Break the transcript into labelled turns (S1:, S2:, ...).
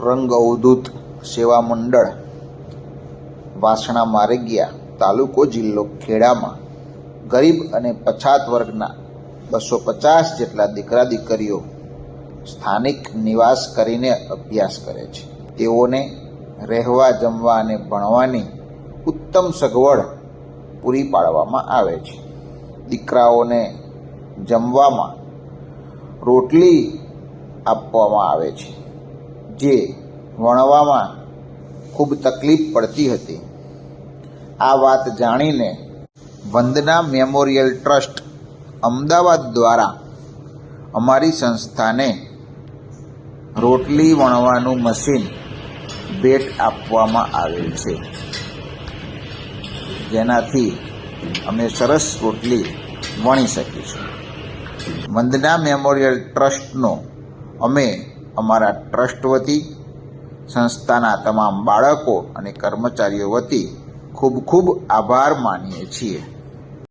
S1: રંગ અવધૂત સેવા મંડળ વાસણા મારગિયા તાલુકો જિલ્લો ખેડામાં ગરીબ અને પછાત વર્ગના 250 જેટલા દીકરા દીકરીઓ સ્થાનિક નિવાસ કરીને અભ્યાસ કરે છે. તેઓને રહેવા, જમવા અને ભણવાની ઉત્તમ સગવડ પૂરી પાડવામાં આવે છે. દીકરાઓને જમવામાં રોટલી આપવામાં આવે છે, જે વણવામાં ખૂબ તકલીફ પડતી હતી. આ વાત જાણીને વંદના મેમોરિયલ ટ્રસ્ટ અમદાવાદ દ્વારા અમારી સંસ્થાને રોટલી વણવાનું મશીન ભેટ આપવામાં આવેલ છે, જેનાથી અમે સરસ રોટલી વણી શકીશું. વંદના મેમોરિયલ ટ્રસ્ટનો અમે અમારા ટ્રસ્ટ વતી, સંસ્થાના તમામ બાળકો અને કર્મચારીઓ વતી ખૂબ ખૂબ આભાર માનીએ છીએ.